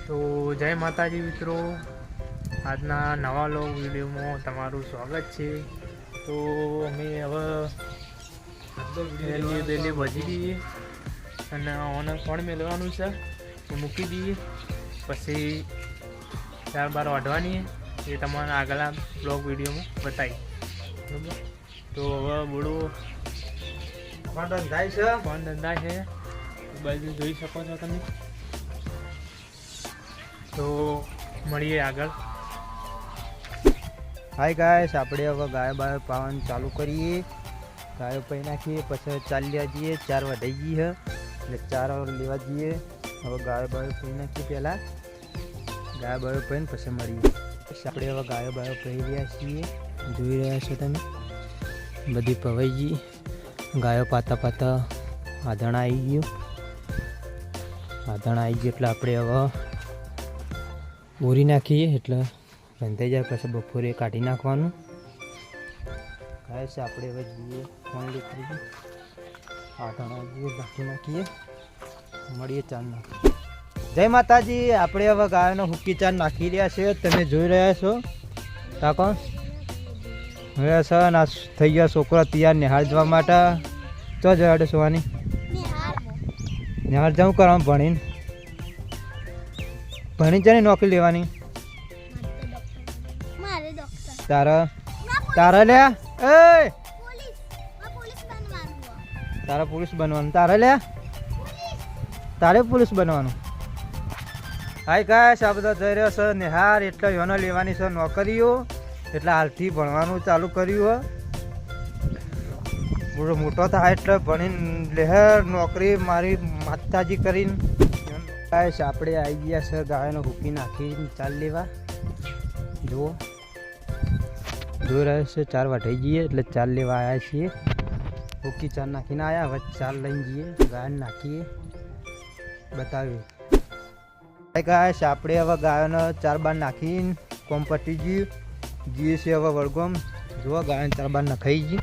તો જય માતાજી મિત્રો, આજના નવા લોગ વિડીયોમાં તમારું સ્વાગત છે। તો અમે હવે વહેલી ભજી દઈએ અને ઓને પણ મેળવાનું છે એ મૂકી દઈએ, પછી 4-12 વાઢવાની એ તમારા આગલા બ્લોગ વિડીયોમાં બતાવી બરાબર। તો હવે બોડો પણ ધંધા છે બાજુ જોઈ શકો છો તમે। તો મળીએ આગળ। हाय गाइस, આપણે હવે ગાય બાય પાવન ચાલુ કરીએ। ગાયો પઈ નાખીએ પછી ચાલ્યા જઈએ। 4 વઢાઈ ગઈ છે એટલે 4 લેવા જઈએ। હવે ગાયો બાયો પઈ નાખીએ, પહેલા ગાય બાયો પઈને પછી મળીએ। આપણે હવે ગાયો બાયો પઈ રહ્યા છીએ, જોઈ રહ્યા છો તમે। બધી પવાઈ ગઈ, ગાયો પાતા પાતા આધણ આવી ગયું। આધણ આવી ગયું એટલે આપણે હવે બોરી નાખીએ એટલે બંધાઈ જાય, પછી બપોરે કાઢી નાખવાનું। ગાય છે આપણે હવે જઈએ ફોન લીધી આધણ આવીએ બાકી નાખીએ, મળીએ ચાર નાખીએ। જય માતાજી, આપણે હવે ગાયનો હુક્કી ચાર નાખી રહ્યા છે, તમે જોઈ રહ્યા છો। કાકો હવે સર ના થઈ ગયા છોકરા તૈયાર નિહાળ જવા માટે। ચો જવાડે સોવાની નિહાળ જાઉં કરવાનું ભણીને છે નોકરી લેવાની તારા લે તારા પોલીસ બનવાનું તારે પોલીસ બનવાનું। હાય ગાઈસ, આ બધા જઈ રહ્યો છે નિહાર, એટલે યોનો લેવાની છે નોકરીઓ, એટલે હાલથી ભણવાનું ચાલુ કર્યું હે। મોટો થાય એટલે ભણીને લહેર નોકરી મારી માતાજી કરીને। ગાઈસ આપણે આવી ગયા છે ગાયનો હુકી નાખીને ચાલ લેવા। જુઓ જોઈ રહ્યા છે 4 વાઢાઈ જઈએ એટલે 4 લેવા આવ્યા છીએ। હુકી 4 નાખીને આવ્યા, હવે 4 લઈને જઈએ ગાયને નાખીએ બતાવીએ। ગાઈસ આપણે હવે ગાયોને 4 નાખીને કોમ પટી ગયું, જઈએ છીએ હવે વળગોમ। જુઓ ગાયને 4 નખાઈ ગઈ,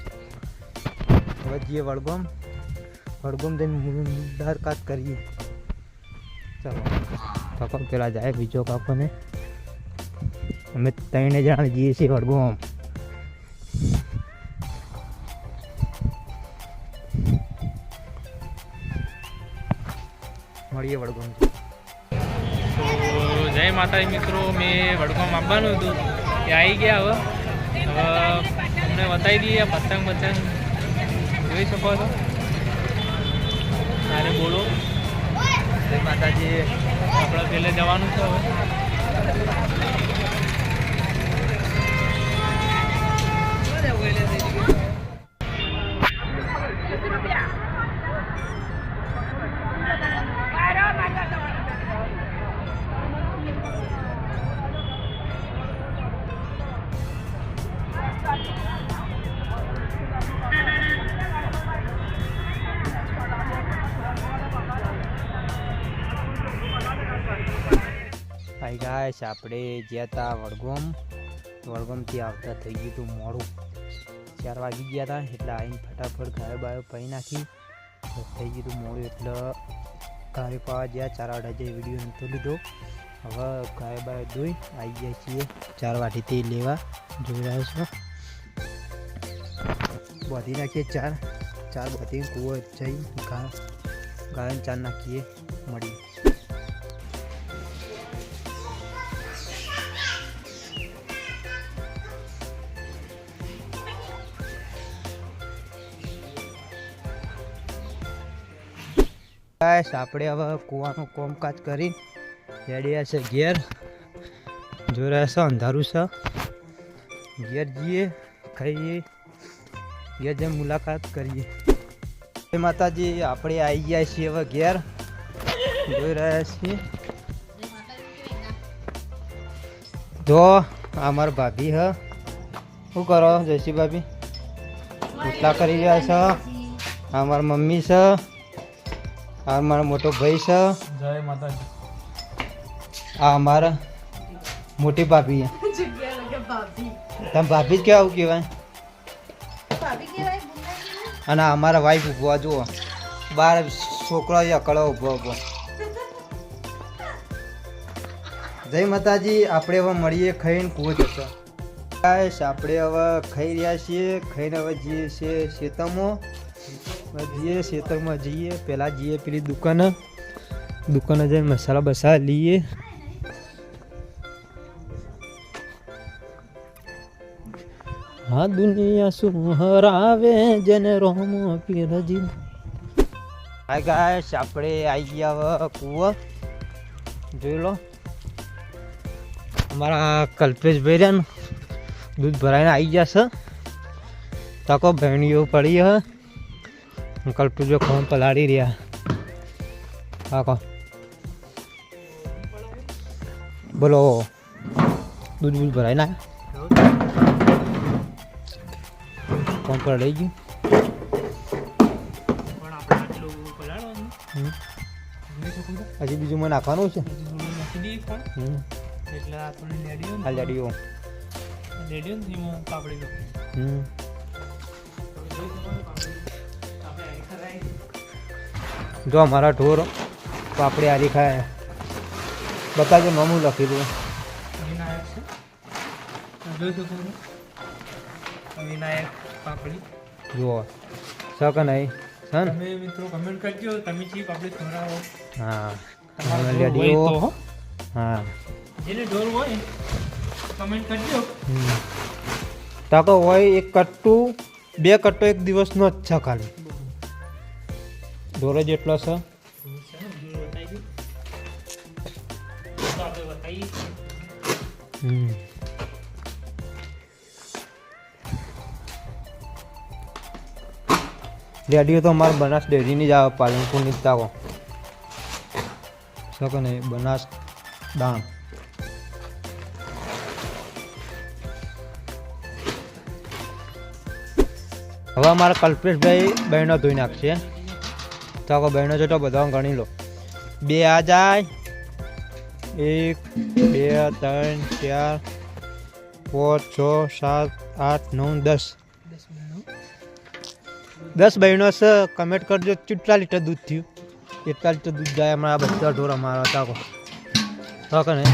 હવે જઈએ વળગોમ જઈને દાર કાત કરીએ। ચાલો કાકો પેલા જાય બીજો કાકોને, અમે 3 જણા જઈએ છીએ વળગોમ। મળીએ વડગામ। તો જય માતાજી મિત્રો, મેં વડગામ આવવાનું હતું એ આવી ગયા। હવે અમને બતાવી દઈએ પતંગ જોઈ શકો છો। તારે બોલો જય માતાજી, આપણે પેલે જવાનું છે હવે। હાય ગાઈસ, આપણે જ્યાં હતા વડગામથી આવતા થઈ ગયું હતું મોડું, 4 વાગી ગયા હતા એટલે આવીને ફટાફટ ગાયો બાયો પઈ નાખી, થઈ ગયું હતું મોડું એટલે ગાયો પાવા જ્યાં 4 વાગ્યા વિડીયો નહોતો લીધો। હવે ગાયો બાયો ધોઈ આવી ગયા છીએ 4 વાટીથી લેવા, જોઈ રહ્યા છો। બાંધી નાખીએ 4 બાંધી કૂવો જઈ ગાયોને 4 નાખીએ, મળીએ। ગાઈસ આપણે હવે કૂવાનું કામકાજ કરી રેડી છે ઘેર, જોઈ રહ્યા છો અંધારું છે। ઘેર જઈએ, ખાઈએ, ઘેર જઈ મુલાકાત કરીએ। જય માતાજી, આપણે આવી ગયા છીએ હવે ઘેર, જોઈ રહ્યા છીએ। જો આ મારા ભાભી હ, શું કરો જયસી ભાભી? રોટલા કરી રહ્યા છે। આ મારા મમ્મી છે, આ મારો મોટો ભાઈ છે। જય માતાજી। આ અમારા મોટી ભાભી છે। તમે ભાભી જ કેવું કહેવાય? અને અમારા વાઈફ ઊભો જુઓ, 12 છોકરા અકળો ઊભો જય માતાજી. આપણે હવે મળીએ ખાઈને કૂવો જશો. ગાઈસ આપણે હવે ખાઈ રહ્યા છીએ. ખાઈને હવે જઈએ છીએ ખેતરમાં જઈએ. પહેલાં જઈએ પેલી દુકાને જઈને મસાલા બસાલા લઈએ. હા દુનિયા શું હરાવે જેને રોમો પીરજી. હાય ગાઈસ આપણે આવી ગયા હવે કૂવો. જોઈ લો અમારા કલ્પેશભાઈ રહ્યા ને દૂધ ભરાઈને આવી ગયા છે. તકો ભેણીઓ પડી હ. કલ્પેશભાઈ ખોન પલાળી રહ્યા. કાકો બોલો દૂધ ભરાઈને કોણ પર લઈ ગયું. હજી બીજું મને નાખવાનું છે. જો અમારા ઢોર પાપડી હારી ખાય. બતાજો નામું લખી દઉં. વિનાયક પાપડી જુઓ શક નહીં સન. તમે મિત્રો કમેન્ટ કરજો તમે ચી પાપડી ખવડાવો. હા લેડીઓ હા જેને ઢોર હોય કમેન્ટ કરજો. તાકો હોય એક કટ્ટું 2 કટ્ટો એક દિવસનો જ છે ખાલી. ઢોર જેટલો છે. રેડિયો તો અમારે બનાસ ડેરીની જ આવે. પાલનપુરની જ તાકો શકો નહીં. બનાસ દાણ હવે અમારા કલ્પેશભાઈ બહેનો ધોઈ નાખશે. તાકો બહેનો છે તો બધા ગણી લો. 2 આ જાય 1 2 3 4 5 6 7 8 9 10 બહેનો છે. કમેન્ટ કરજો કેટલા લીટર દૂધ થયું. કેટલા લીટર દૂધ જાય અમારા બધા ઢોર અમારા તાકો તાકો ને.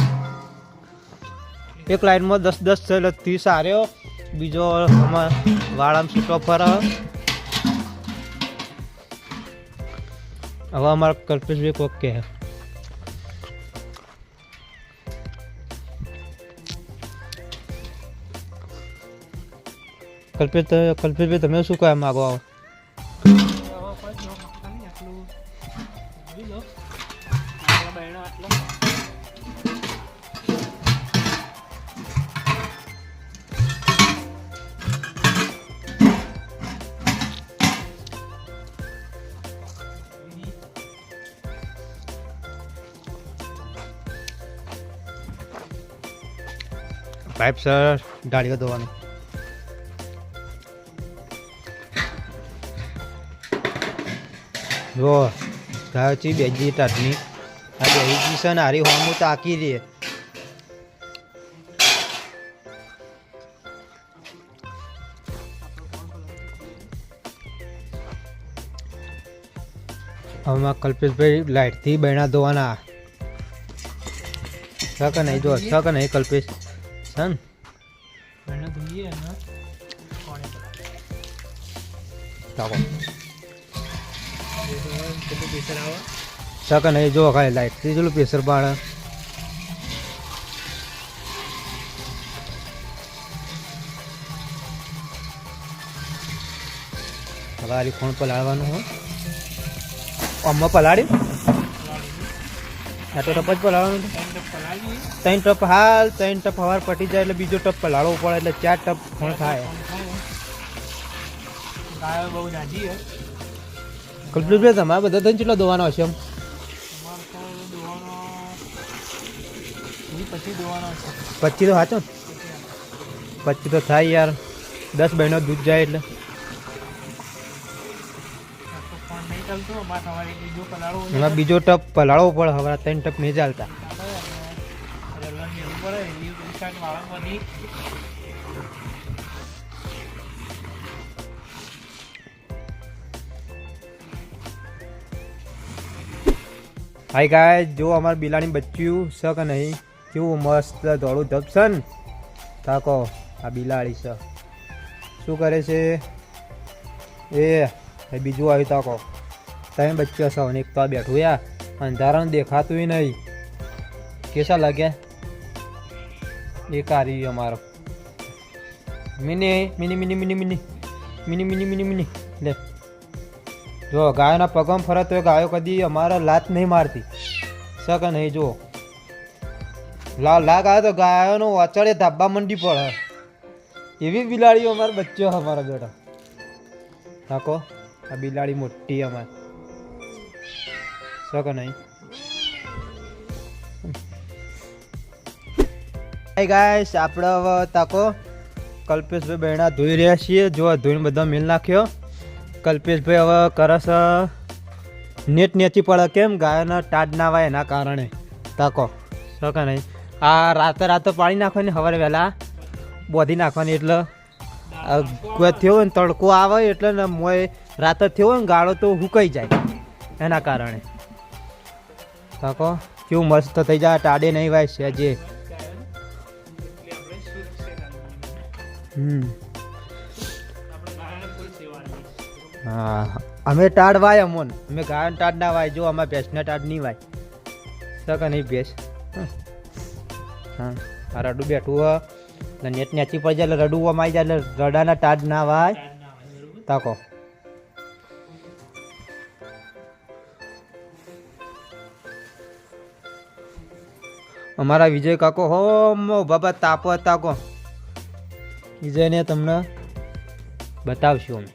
એક લાઈનમાં 10 છે એટલે 30 આર્યો. બીજો અમારા વાળામાં છૂટો ફરે. હવે અમારા કલ્પેશભાઈ કોક કે કલ્પેશભાઈ તમે શું કહેવા માગો? આવો પાઇપ સર ગાડીઓ ધોવાનું. જો ગાયોથી બેજી ટાટની આ બેજી છે ને હારી હોમું તાકી રહે. હવે કલ્પેશભાઈ લાઇટથી બહેણા ધોવાના. શક નહીં જો શક નહીં કલ્પેશ સન શક નહીં જો ખાલી લાઇટથી જેટલું પ્રેશર પાડે. હવે આલી ફોન પલાળવાનું હોય. આમાં પલાળ્યું આ તો ટપ જ પલાળવાનું. 3 ટપ હાલ 3 ટપ હવાર પટી જાય એટલે બીજો ટપ પલાળવો પડે એટલે 4 ટપ ફોન થાય. કલ્પેશભાઈ તમારે બધા ધન કેટલો દોવાનો હશે? 25 તો સાચો 25 તો થાય યાર. 10 બહેનો દૂધ જાય એટલે એમાં બીજો ટપ પલાળવો પડે. હવે 3 ટપ નહીં ચાલતા. હાય ગાય જો અમારે બિલાડી બચ્યું છે કે નહીં કેવું મસ્ત ધોળું ધબ છે ને તાકો આ બિલાડી છે શું કરે છે એ બીજું આવ્યું તાકો તમે બચ્ચો છો ને એક તો આ બેઠું યા અંધારાનું દેખાતું નહીં કેસા લાગ્યા એ કારી અમારો mini mini mini mini mini mini mini mini mini લે જો ગાયોના પગમ ફરત હોય ગાયો કદી અમારા લાત નહીં મારતી શકે નહીં જો લાગ આવે તો ગાયોનો અચડે ધાબા મંડી પડે એવી બિલાડીઓ અમારો બચ્ચો અમારા બેટા નાખો આ બિલાડી મોટી અમારે શકે નહીં ગાઈસ આપણે હવે તાકો કલ્પેશભાઈ બહેણા ધોઈ રહ્યા છીએ જો ધોઈને બધા મેલ નાખ્યો કલ્પેશભાઈ હવે કરસ નેટ નેચી પડે કેમ ગાયોના ટાઢ ના વાય એના કારણે તાકો શકે નહીં આ રાતે પાણી નાખવાની સવારે વહેલા બોધી નાખવાની એટલે કોઈ થયો હોય ને તડકો આવે એટલે ને મોય રાતે થયો હોય ને ગાળો તો હુકાઈ જાય એના કારણે તાકો કેવું મસ્ત થઈ જાય ટાઢે નહીં વાય છે જે હા અમે ટાઢ વાય અમોન અમે ગાયન ટાઢ ના વાય જો અમે ભેંસને ટાઢ નહીં વાય શકે નહીં ભેંસ હા આ રડું બેઠું હોય નેટ નેચી પડી જાય એટલે રડું આવી જાય એટલે રડાના ટાઢ ના વાય તાકો અમારા વિજય કાકો હો બાબા તાપો તાકો વિજયને તમને બતાવશું અમે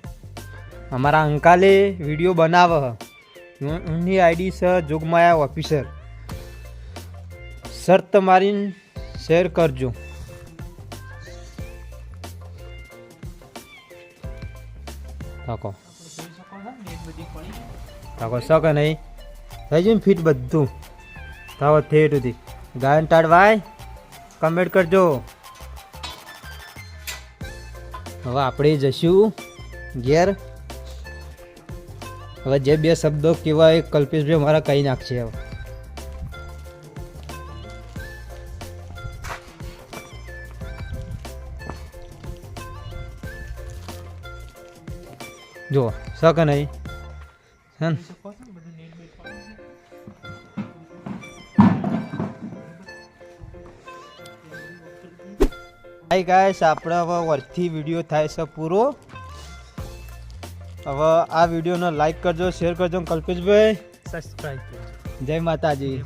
અમારા અંકાલે વિડીયો બનાવે એમની આઈડી છે જોગમાયા ઓફિસર શરત મારીને શેર કરજો તાકો તાકો શકે નહીં થઈ જાય ને ફીટ બધું તાવો થેટ સુધી ગાયન ટાળવાય કમેન્ટ કરજો હવે આપણે જઈશું ઘેર હવે જે બે શબ્દો કહેવાય કલ્પેશભાઈ મારા કહી નાખશે હવે જો શકે નહીં હે હાય ગાઈસ આપણે હવે વર્ષથી વિડીયો થાય છે પૂરો હવે આ વિડીયોને લાઈક કરજો શેર કરજો કલ્પેશભાઈ સબસ્ક્રાઈબ કરજો. જય માતાજી.